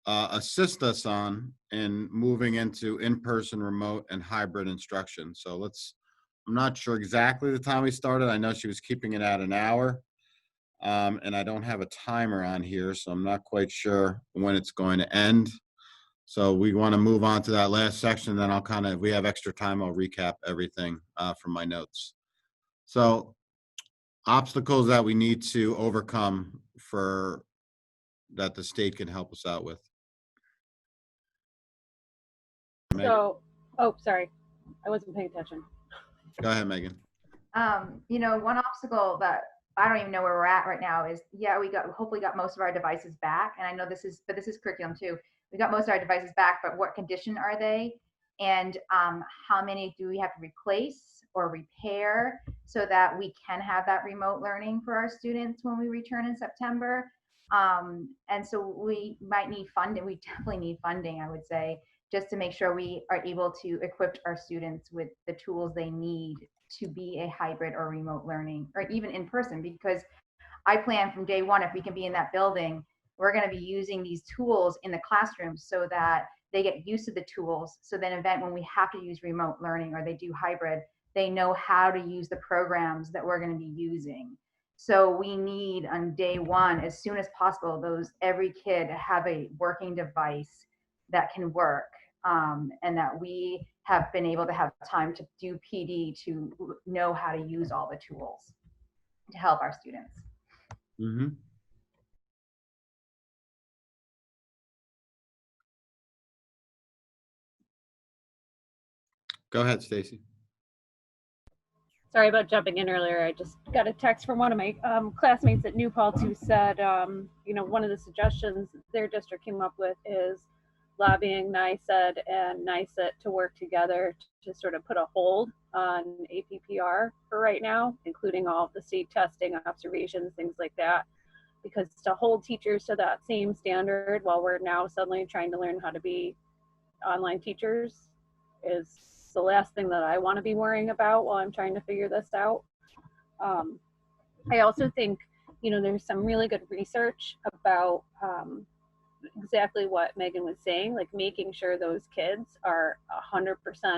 assist us on in moving into in-person, remote, and hybrid instruction. So I'm not sure exactly the time we started. I know she was keeping it at an hour. And I don't have a timer on here, so I'm not quite sure when it's going to end. So we want to move on to that last section, then I'll if we have extra time, I'll recap everything from my notes. So obstacles that we need to overcome that the state can help us out with. Megan? So, oh, sorry, I wasn't paying attention. Go ahead, Megan. You know, one obstacle that I don't even know where we're at right now is, we hopefully got most of our devices back. And I know this is curriculum too. We got most of our devices back, but what condition are they? And how many do we have to replace or repair so that we can have that remote learning for our students when we return in September? And so we might need funding. We definitely need funding, I would say, just to make sure we are able to equip our students with the tools they need to be a hybrid or remote learning, or even in person, because I plan from day one, if we can be in that building, we're going to be using these tools in the classrooms so that they get used to the tools. So then when we have to use remote learning or they do hybrid, they know how to use the programs that we're going to be using. So we need on day one, as soon as possible, every kid have a working device that can work. And that we have been able to have time to do PD to know how to use all the tools to help our students. Mm-hmm. Go ahead, Stacy. Sorry about jumping in earlier. I just got a text from one of my classmates at New Paltz who said, you know, one of the suggestions their district came up with is lobbying NICEAD and NICET to work together to sort of put a hold on APPR for right now, including all of the state testing, observations, things like that. Because to hold teachers to that same standard while we're now suddenly trying to learn how to be online teachers is the last thing that I want to be worrying about while I'm trying to figure this out. I also think, you know, there's some really good research about exactly what Megan was saying, like making sure those kids are 100%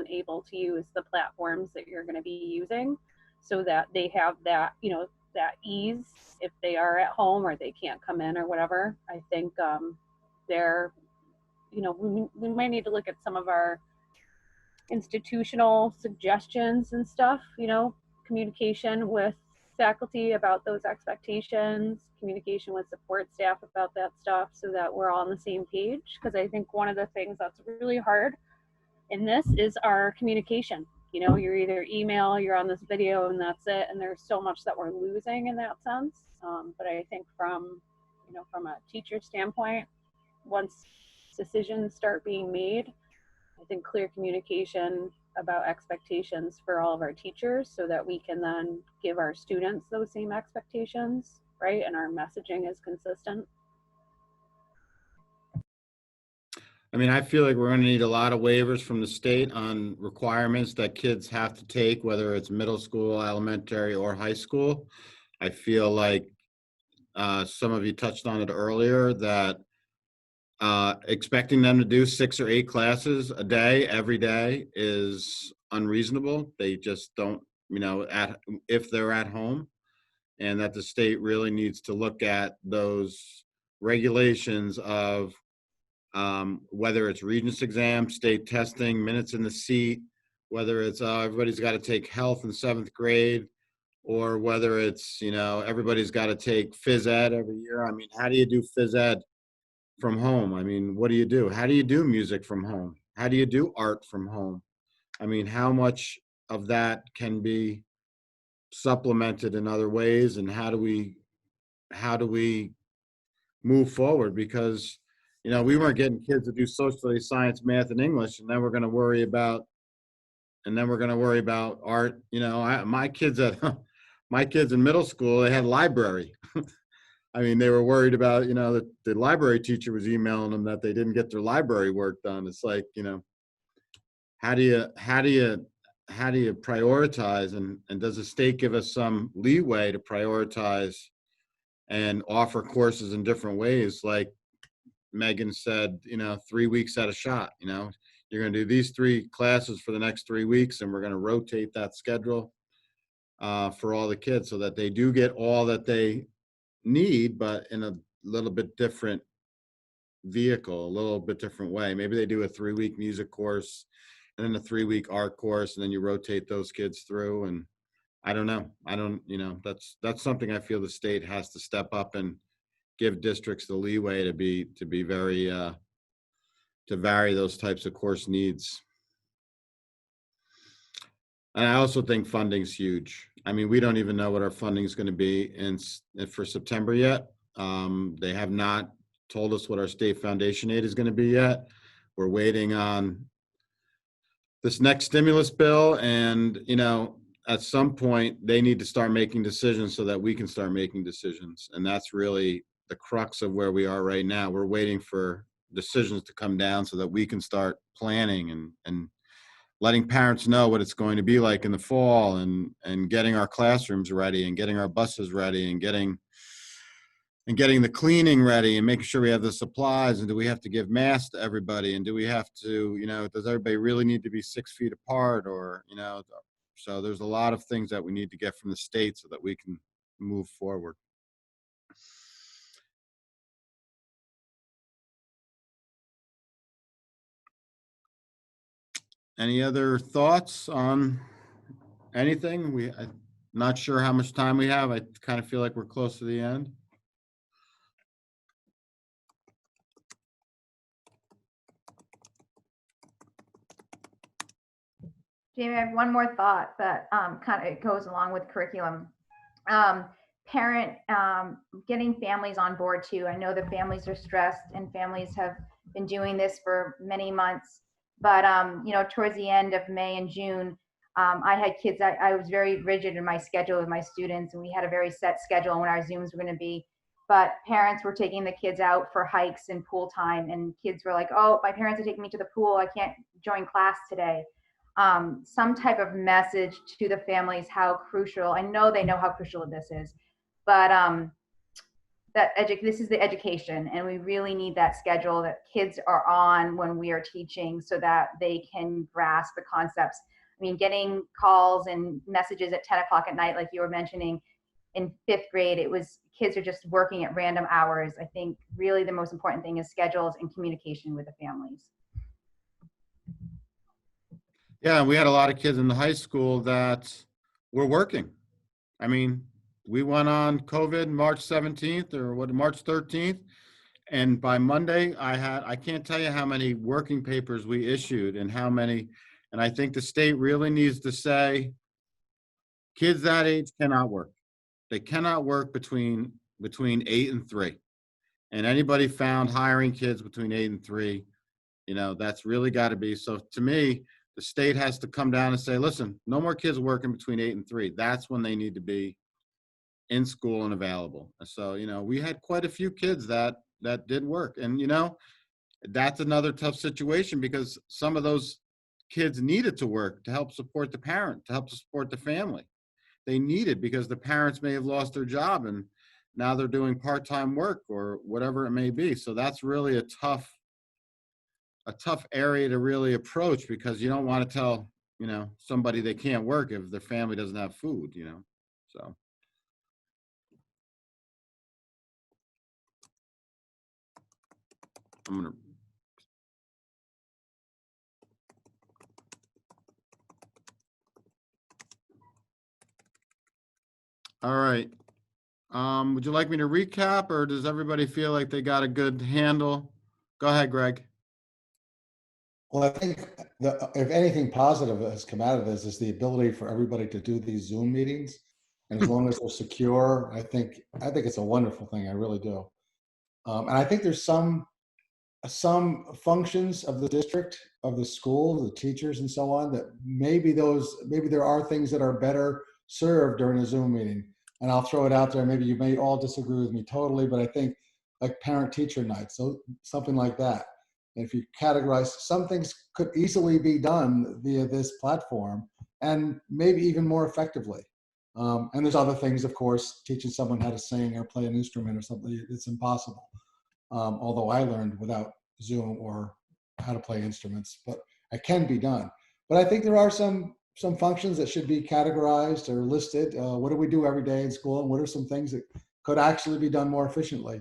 able to use the platforms that you're going to be using so that they have that, you know, that ease if they are at home or they can't come in or whatever. I think they're, you know, we might need to look at some of our institutional suggestions and stuff, you know, communication with faculty about those expectations, communication with support staff about that stuff so that we're all on the same page. Because I think one of the things that's really hard in this is our communication. You know, you're either email, you're on this video, and that's it. And there's so much that we're losing in that sense. But I think from, you know, from a teacher standpoint, once decisions start being made, I think clear communication about expectations for all of our teachers so that we can then give our students those same expectations, right? And our messaging is consistent. I mean, I feel like we're going to need a lot of waivers from the state on requirements that kids have to take, whether it's middle school, elementary, or high school. I feel like some of you touched on it earlier, that expecting them to do 6 or 8 classes a day, every day, is unreasonable. They just don't, you know, if they're at home, and that the state really needs to look at those regulations of whether it's Regents exam, state testing, minutes in the seat, whether it's everybody's got to take health in 7th grade, or whether it's, you know, everybody's got to take phys ed every year. I mean, how do you do phys ed from home? I mean, what do you do? How do you do music from home? How do you do art from home? I mean, how much of that can be supplemented in other ways, and how do we move forward? Because, you know, we weren't getting kids to do social studies, science, math, and English, and then we're going to worry about art. You know, my kids in middle school, they had library. I mean, they were worried about, you know, that the library teacher was emailing them that they didn't get their library work done. It's like, you know, how do you prioritize, and does the state give us some leeway to prioritize and offer courses in different ways? Like Megan said, you know, 3 weeks at a shot. You know, you're going to do these 3 classes for the next 3 weeks, and we're going to rotate that schedule for all the kids so that they do get all that they need, but in a little bit different vehicle, a little bit different way. Maybe they do a 3-week music course and then a 3-week art course, and then you rotate those kids through. And I don't know. You know, that's something I feel the state has to step up and give districts the leeway to be very to vary those types of course needs. And I also think funding's huge. I mean, we don't even know what our funding is going to be for September yet. They have not told us what our state foundation aid is going to be yet. We're waiting on this next stimulus bill, and, you know, at some point they need to start making decisions so that we can start making decisions. And that's really the crux of where we are right now. We're waiting for decisions to come down so that we can start planning and letting parents know what it's going to be like in the fall, and getting our classrooms ready, and getting our buses ready, and getting the cleaning ready, and making sure we have the supplies. And do we have to give masks to everybody? And do we have to, you know, does everybody really need to be 6 feet apart? Or, you know, so there's a lot of things that we need to get from the state so that we can move forward. Any other thoughts on anything? I'm not sure how much time we have. I kind of feel like we're close to the end. Jamie, I have one more thought that kind of goes along with curriculum. Getting families on board too. I know that families are stressed and families have been doing this for many months. But, you know, towards the end of May and June, I had kids, I was very rigid in my schedule with my students, and we had a very set schedule on when our Zooms were going to be. But parents were taking the kids out for hikes and pool time, and kids were like, oh, my parents are taking me to the pool. I can't join class today. Some type of message to the families how crucial, I know they know how crucial this is, but this is the education, and we really need that schedule that kids are on when we are teaching so that they can grasp the concepts. I mean, getting calls and messages at 10 o'clock at night, like you were mentioning, in 5th grade, it was kids are just working at random hours. I think really the most important thing is schedules and communication with the families. Yeah, we had a lot of kids in the high school that were working. I mean, we went on COVID March 17th or March 13th. And by Monday, I can't tell you how many working papers we issued and how many, and I think the state really needs to say, kids that age cannot work. They cannot work between 8 and 3. And anybody found hiring kids between 8 and 3, you know, that's really got to be. So to me, the state has to come down and say, listen, no more kids working between 8 and 3. That's when they need to be in school and available. So, you know, we had quite a few kids that did work. And, you know, that's another tough situation because some of those kids needed to work to help support the parent, to help support the family. They needed because the parents may have lost their job and now they're doing part-time work or whatever it may be. So that's really a tough area to really approach because you don't want to tell, you know, somebody they can't work if their family doesn't have food, you know, so. I'm gonna. All right. Would you like me to recap or does everybody feel like they got a good handle? Go ahead, Greg. Well, I think if anything positive has come out of this is the ability for everybody to do these Zoom meetings. And as long as they're secure, I think it's a wonderful thing. I really do. And I think there's some functions of the district, of the school, the teachers and so on, that maybe there are things that are better served during a Zoom meeting. And I'll throw it out there. Maybe you may all disagree with me totally, but I think like parent-teacher nights, so something like that. And if you categorize, some things could easily be done via this platform and maybe even more effectively. And there's other things, of course, teaching someone how to sing or play an instrument or something, it's impossible. Although I learned without Zoom or how to play instruments, but it can be done. But I think there are some functions that should be categorized or listed. What do we do every day in school, and what are some things that could actually be done more efficiently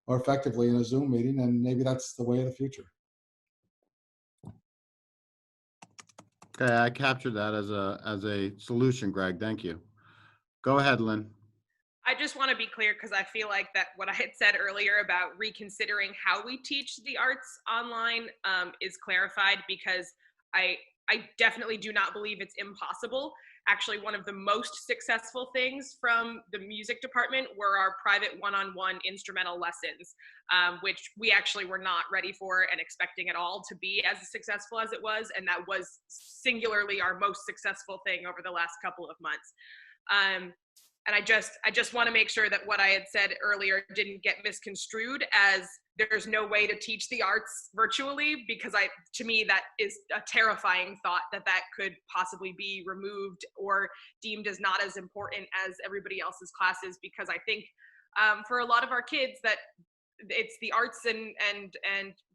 or effectively in a Zoom meeting? And maybe that's the way of the future. Okay, I captured that as a solution, Greg. Thank you. Go ahead, Lynn. I just want to be clear because I feel like that what I had said earlier about reconsidering how we teach the arts online is clarified because I definitely do not believe it's impossible. Actually, one of the most successful things from the music department were our private one-on-one instrumental lessons, which we actually were not ready for and expecting at all to be as successful as it was. And that was singularly our most successful thing over the last couple of months. And I just want to make sure that what I had said earlier didn't get misconstrued as there's no way to teach the arts virtually, because to me, that is a terrifying thought that could possibly be removed or deemed as not as important as everybody else's classes. Because I think for a lot of our kids that it's the arts and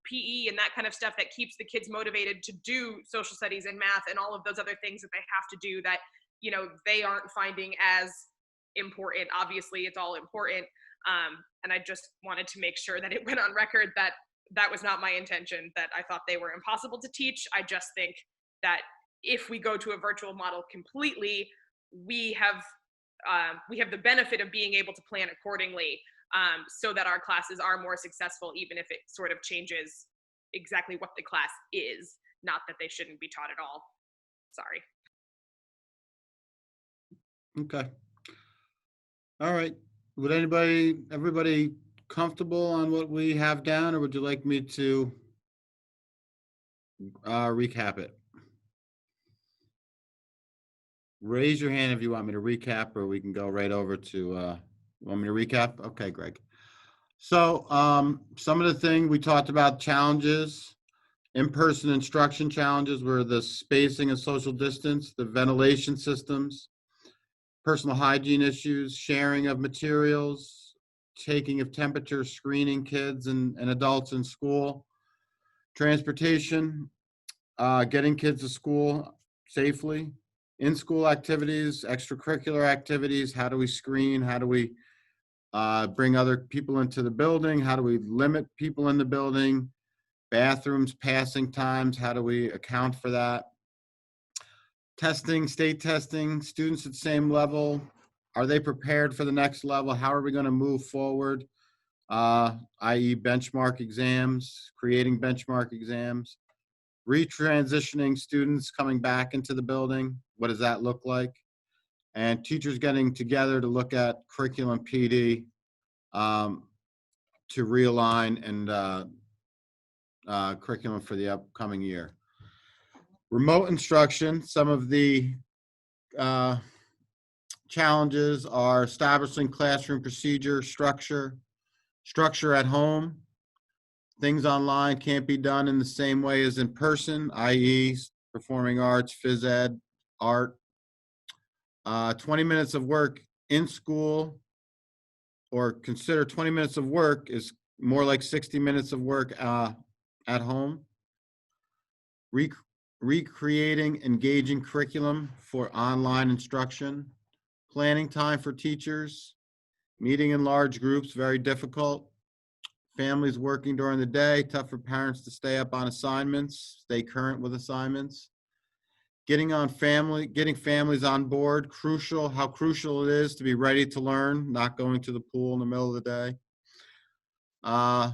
PE and that kind of stuff that keeps the kids motivated to do social studies and math and all of those other things that they have to do that, you know, they aren't finding as important. Obviously it's all important, and I just wanted to make sure that it went on record that that was not my intention, that I thought they were impossible to teach. I just think that if we go to a virtual model completely, we have the benefit of being able to plan accordingly, so that our classes are more successful, even if it sort of changes exactly what the class is, not that they shouldn't be taught at all. Sorry. Okay. All right. Would everybody comfortable on what we have down, or would you like me to recap it. Raise your hand if you want me to recap, or we can go right over to, want me to recap? Okay, Greg. So some of the things we talked about, challenges, in-person instruction challenges were the spacing and social distance, the ventilation systems, personal hygiene issues, sharing of materials, taking of temperature, screening kids and adults in school, transportation, getting kids to school safely, in-school activities, extracurricular activities, how do we screen, how do we bring other people into the building, how do we limit people in the building, bathrooms, passing times, how do we account for that? Testing, state testing, students at the same level, are they prepared for the next level? How are we going to move forward? I.e. benchmark exams, creating benchmark exams, retransitioning students coming back into the building. What does that look like? And teachers getting together to look at curriculum PD to realign and curriculum for the upcoming year. Remote instruction, some of the challenges are establishing classroom procedure, structure at home. Things online can't be done in the same way as in person, i.e. performing arts, phys ed, art. 20 minutes of work in school, or consider 20 minutes of work is more like 60 minutes of work at home. Recreating engaging curriculum for online instruction. Planning time for teachers. Meeting in large groups, very difficult. Families working during the day, tough for parents to stay up on assignments, stay current with assignments. Getting families on board, how crucial it is to be ready to learn, not going to the pool in the middle of the day.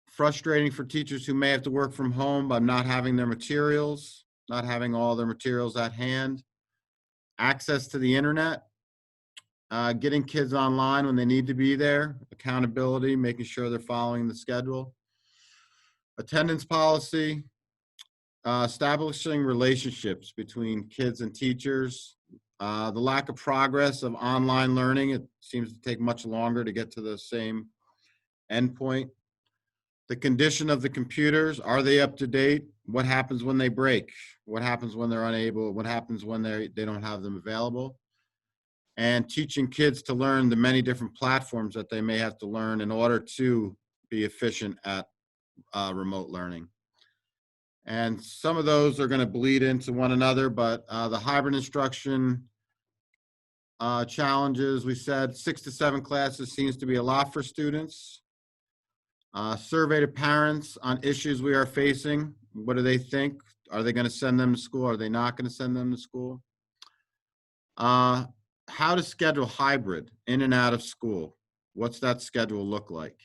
Frustrating for teachers who may have to work from home by not having their materials, not having all their materials at hand. Access to the internet, getting kids online when they need to be there, accountability, making sure they're following the schedule. Attendance policy, establishing relationships between kids and teachers. The lack of progress of online learning, it seems to take much longer to get to the same endpoint. The condition of the computers, are they up to date? What happens when they break? What happens when they're unable? What happens when they don't have them available? And teaching kids to learn the many different platforms that they may have to learn in order to be efficient at remote learning. And some of those are going to bleed into one another, but the hybrid instruction challenges, we said 6 to 7 classes seems to be a lot for students. Survey to parents on issues we are facing. What do they think? Are they going to send them to school? Are they not going to send them to school? How to schedule hybrid in and out of school. What's that schedule look like?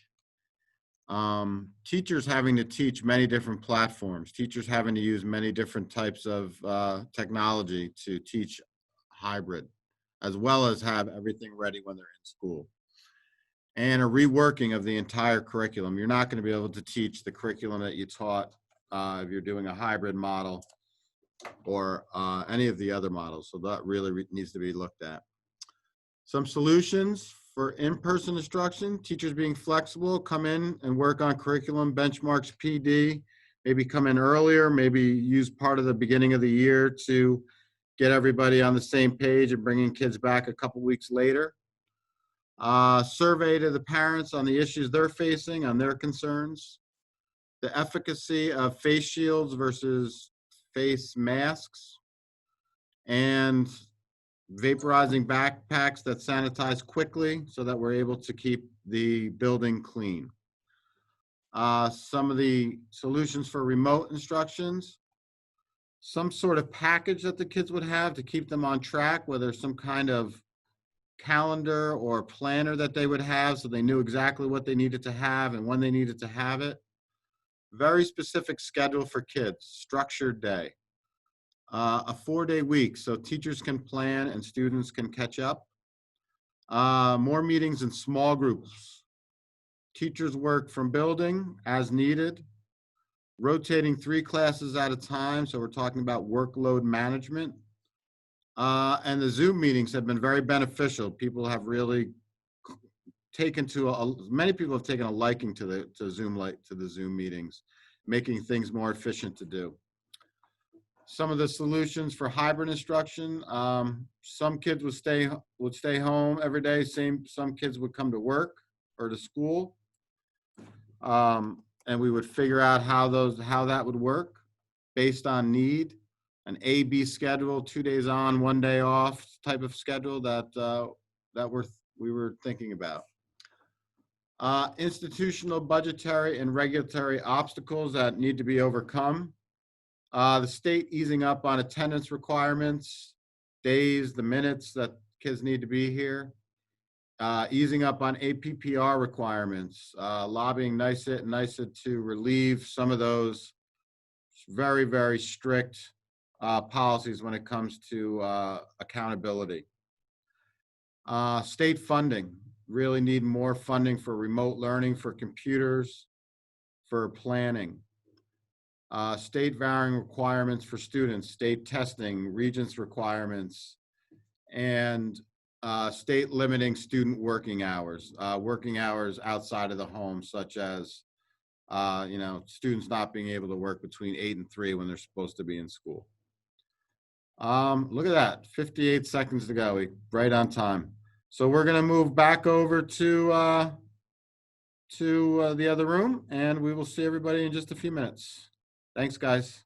Teachers having to teach many different platforms. Teachers having to use many different types of technology to teach hybrid, as well as have everything ready when they're in school. And a reworking of the entire curriculum. You're not going to be able to teach the curriculum that you taught if you're doing a hybrid model or any of the other models. So that really needs to be looked at. Some solutions for in-person instruction, teachers being flexible, come in and work on curriculum, benchmarks, PD, maybe come in earlier, maybe use part of the beginning of the year to get everybody on the same page and bringing kids back a couple weeks later. Survey to the parents on the issues they're facing, on their concerns. The efficacy of face shields versus face masks. And vaporizing backpacks that sanitize quickly so that we're able to keep the building clean. Some of the solutions for remote instructions. Some sort of package that the kids would have to keep them on track, whether some kind of calendar or planner that they would have so they knew exactly what they needed to have and when they needed to have it. Very specific schedule for kids, structured day. A 4-day week so teachers can plan and students can catch up. More meetings in small groups. Teachers work from building as needed. rotating 3 classes at a time. So we're talking about workload management. And the Zoom meetings have been very beneficial. People have really taken many people have taken a liking to the Zoom meetings, making things more efficient to do. Some of the solutions for hybrid instruction, some kids would stay home every day. Some kids would come to work or to school. And we would figure out how that would work based on need. An A-B schedule, 2 days on, 1 day off type of schedule that we were thinking about. Institutional, budgetary, and regulatory obstacles that need to be overcome. The state easing up on attendance requirements, days, the minutes that kids need to be here. Easing up on APPR requirements, lobbying NYSET and NYSET to relieve some of those very, very strict policies when it comes to accountability. State funding, really need more funding for remote learning, for computers, for planning. State varying requirements for students, state testing, regents requirements, and state limiting student working hours outside of the home, such as, students not being able to work between 8 and 3 when they're supposed to be in school. Look at that, 58 seconds to go, right on time. So we're gonna move back over to the other room, and we will see everybody in just a few minutes. Thanks, guys.